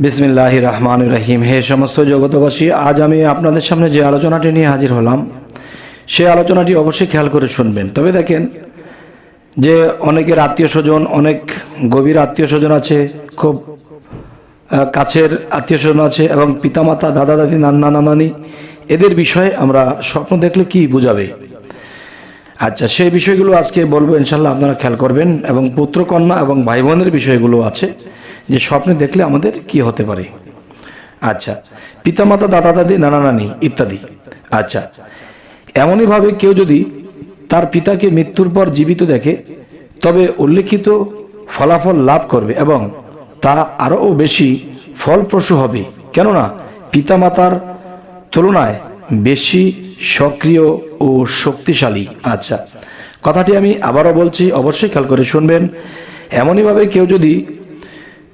বিসমিল্লাহির রহমানির রহিম। হে সমস্ত জগতবাসী, আজ আমি আপনাদের সামনে যে আলোচনাটি নিয়ে হাজির হলাম সেই আলোচনাটি অবশ্যই খেয়াল করে শুনবেন। তবে দেখেন যে অনেকের আত্মীয় স্বজন, অনেক গভীর আত্মীয় স্বজন আছে, খুব কাছের আত্মীয় স্বজন আছে, এবং পিতামাতা, দাদা দাদি, নানা নানানি, এদের বিষয়ে আমরা স্বপ্ন দেখলে কি বোঝাবে। আচ্ছা, সেই বিষয়গুলো আজকে বলবো, ইনশাল্লাহ আপনারা খেয়াল করবেন। এবং পুত্র কন্যা এবং ভাই বোনের বিষয়গুলো আছে যে স্বপ্নে দেখলে আমাদের কি হতে পারে। আচ্ছা, পিতামাতা, দাদা দাদি, নানা নানি ইত্যাদি। আচ্ছা, এমনইভাবে কেউ যদি তার পিতাকে মৃত্যুর পর জীবিত দেখে তবে উল্লেখিত ফলাফল লাভ করবে এবং তা আরও বেশি ফলপ্রসূ হবে, কেননা পিতামাতার তুলনায় বেশি সক্রিয় ও শক্তিশালী। আচ্ছা, কথাটি আমি আবারও বলছি, অবশ্যই খেয়াল করে শুনবেন। এমনইভাবে কেউ যদি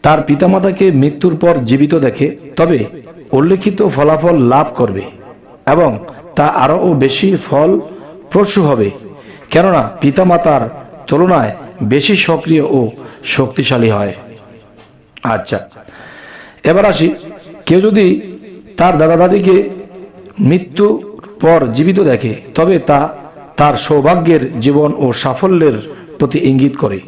তার পিতামাতাকে মৃত্যুর পর জীবিত দেখে তবে উল্লেখিত ফলাফল লাভ করবে এবং তা আরও বেশি ফলপ্রসূ হবে, কেননা পিতামাতার তুলনায় বেশি সক্রিয় ও শক্তিশালী হয়। আচ্ছা, এবার আসি, কেউ যদি তার দাদা দাদিকে মৃত্যুর পর জীবিত দেখে তবে তা তার সৌভাগ্যের জীবন ও সাফল্যের প্রতি ইঙ্গিত করে।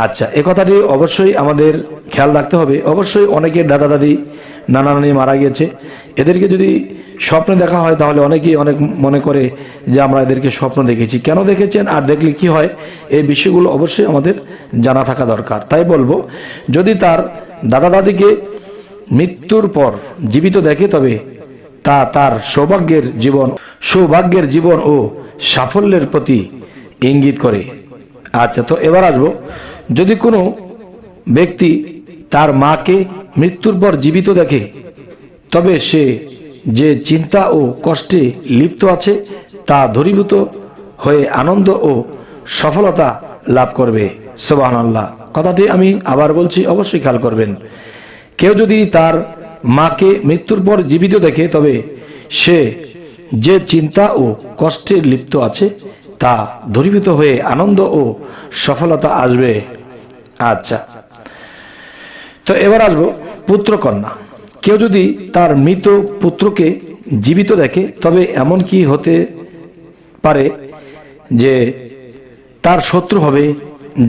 আচ্ছা, এ কথাটি অবশ্যই আমাদের খেয়াল রাখতে হবে। অবশ্যই অনেকের দাদা দাদি, নানা নানি মারা গিয়েছে, এদেরকে যদি স্বপ্নে দেখা হয় তাহলে অনেকেই অনেক মনে করে যে আমরা এদেরকে স্বপ্ন দেখেছি। কেন দেখেছেন আর দেখলে কি হয়, এই বিষয়গুলো অবশ্যই আমাদের জানা থাকা দরকার। তাই বলবো, যদি তার দাদা দাদিকে মৃত্যুর পর জীবিত দেখে তবে তা তার সৌভাগ্যের জীবন ও সাফল্যের প্রতি ইঙ্গিত করে। আচ্ছা, তো এবার আসবো, যদি কোনো ব্যক্তি তার মাকে মৃত্যুর পর জীবিত দেখে তবে সে যে চিন্তা ও কষ্টে লিপ্ত আছে তা দূরীভূত হয়ে আনন্দ ও সফলতা লাভ করবে। সুবহানাল্লাহ। কথাটি আমি আবার বলছি, অবশ্যই খেয়াল করবেন। কেউ যদি তার মাকে মৃত্যুর পর জীবিত দেখে তবে সে যে চিন্তা ও কষ্টে লিপ্ত আছে তা দূরীভূত হয়ে আনন্দ ও সফলতা আসবে। আচ্ছা, তো এবার আসবো পুত্র কন্যা। কেউ যদি তার মৃত পুত্রকে জীবিত দেখে তবে এমন কি হতে পারে যে তার শত্রু হবে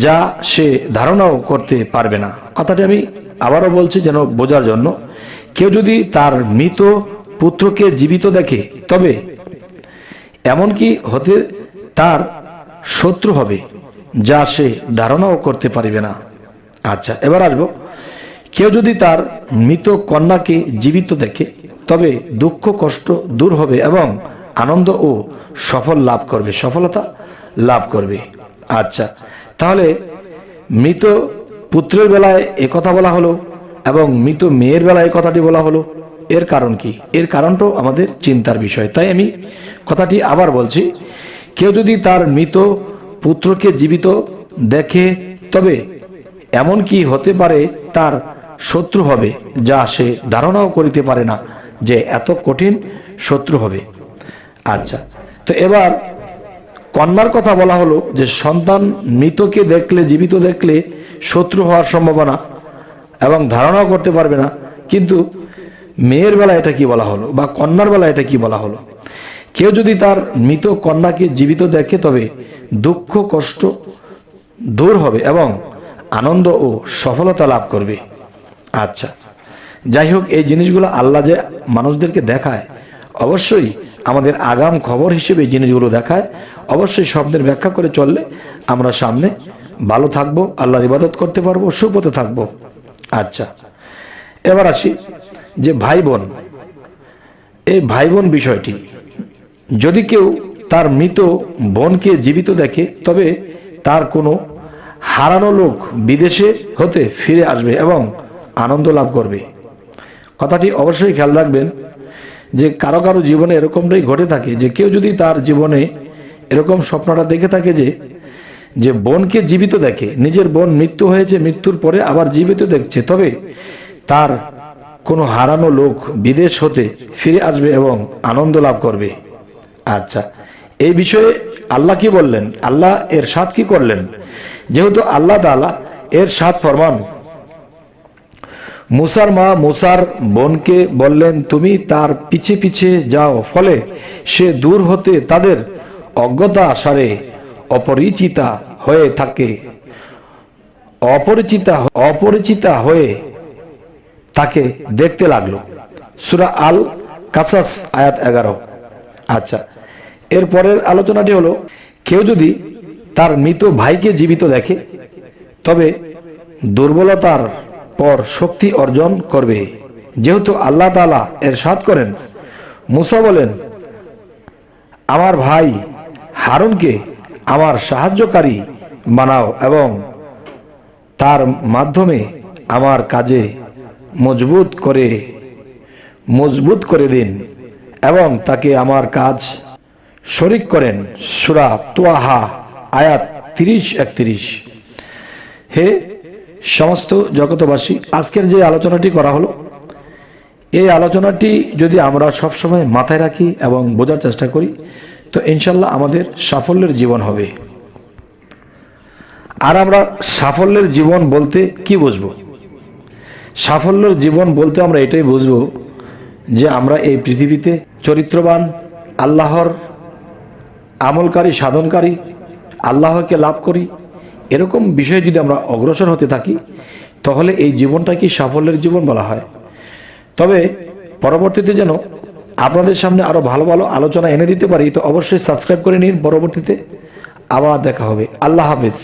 যা সে ধারণাও করতে পারবে না। কথাটি আমি আবারও বলছি যেন বোঝার জন্য। কেউ যদি তার মৃত পুত্রকে জীবিত দেখে তবে এমন কি হতে তার শত্রু হবে যা সে ধারণাও করতে পারবে না। আচ্ছা, এবার আসবো, কেউ যদি তার মৃত কন্যাকে জীবিত দেখে তবে দুঃখ কষ্ট দূর হবে এবং আনন্দ ও সফলতা লাভ করবে। আচ্ছা, তাহলে মৃত পুত্রের বেলায় একথা বলা হলো এবং মৃত মেয়ের বেলায় কথাটি বলা হলো, এর কারণ কি? এর কারণটাও আমাদের চিন্তার বিষয়। তাই আমি কথাটি আবার বলছি, কেউ যদি তার মৃত পুত্রকে জীবিত দেখে তবে এমন কি হতে পারে তার শত্রু হবে যা সে ধারণাও করিতে পারে না যে এত কঠিন শত্রু হবে। আচ্ছা, তো এবার কন্যার কথা বলা হলো যে সন্তান মৃতকে দেখলে, জীবিত দেখলে শত্রু হওয়ার সম্ভাবনা এবং ধারণাও করতে পারবে না। কিন্তু মেয়ের বেলা এটা কি বলা হলো বা কন্যার বেলা এটা কি বলা হলো? কেউ যদি তার মৃত কন্যাকে জীবিত দেখে তবে দুঃখ কষ্ট দূর হবে এবং আনন্দ ও সফলতা লাভ করবে। আচ্ছা, যাই হোক, এই জিনিসগুলো আল্লাহ যে মানুষদেরকে দেখায় অবশ্যই আমাদের আগাম খবর হিসেবে এই জিনিসগুলো দেখায়। অবশ্যই স্বপ্নের ব্যাখ্যা করে চললে আমরা সামনে ভালো থাকবো, আল্লাহর ইবাদত করতে পারবো, সুপথে থাকবো। আচ্ছা, এবার আসি যে ভাই বোন। এই ভাই বোন বিষয়টি, যদি কেউ তার মৃত বোনকে জীবিত দেখে তবে তার কোনো হারানো লোক বিদেশে হতে ফিরে আসবে এবং আনন্দ লাভ করবে। কথাটি অবশ্যই খেয়াল রাখবেন যে কারো কারো জীবনে এরকমটাই ঘটে থাকে যে কেউ যদি তার জীবনে এরকম স্বপ্নটা দেখে থাকে যে বোনকে জীবিত দেখে, নিজের বোন মৃত্যু হয়েছে, মৃত্যুর পরে আবার জীবিত দেখছে, তবে তার কোনো হারানো লোক বিদেশ হতে ফিরে আসবে এবং আনন্দ লাভ করবে। আচ্ছা, এই বিষয়ে আল্লাহ কি বললেন, আল্লাহ এর সাথ কি করলেন? যেহেতু আল্লাহ তাআলা এর সাথ ফরমান মুসার মা মুসার বোনকে বললেন, তুমি তার পিছে পিছে যাও, ফলে সে দূর হতে তাদের অজ্ঞতা সারে অপরিচিতা হয়ে থাকে, অপরিচিতা হয়ে তাকে দেখতে লাগলো। সূরা আল কাসাস আয়াত 11। আচ্ছা, এরপরের আলোচনাটি হলো, কেউ যদি তার মৃত ভাইকে জীবিত দেখে তবে দুর্বলতার পর শক্তি অর্জন করবে, যেহেতু আল্লাহ তাআলা ইরশাদ করেন, মুসা বলেন, আমার ভাই হারুনকে আমার সাহায্যকারী বানাও এবং তার মাধ্যমে আমার কাজে মজবুত করে দিন এবং তাকে আমার কাজ শরীক করেন। সূরা তোয়াহা আয়াত 30-31। হে সমস্ত জগতবাসী, আজকের যে আলোচনাটি করা হলো, এই আলোচনাটি যদি আমরা সবসময় মাথায় রাখি এবং বোঝার চেষ্টা করি, তো ইনশাল্লাহ আমাদের সাফল্যের জীবন হবে। আর আমরা সাফল্যের জীবন বলতে কি বুঝবো? সাফল্যের জীবন বলতে আমরা এটাই বুঝবো যে আমরা এই পৃথিবীতে চরিত্রবান, আল্লাহর আমলকারী, সাধনকারী, আল্লাহকে লাভ করি, এরকম বিষয়ে যদি আমরা অগ্রসর হতে থাকি, তাহলে এই জীবনটাকে সাফল্যের জীবন বলা হয়। তবে পরবর্তীতে যেন আপনাদের সামনে আরো ভালো ভালো আলোচনা এনে দিতে পারি, তো অবশ্যই সাবস্ক্রাইব করে নিন। পরবর্তীতে আবার দেখা হবে। আল্লাহ হাফেজ।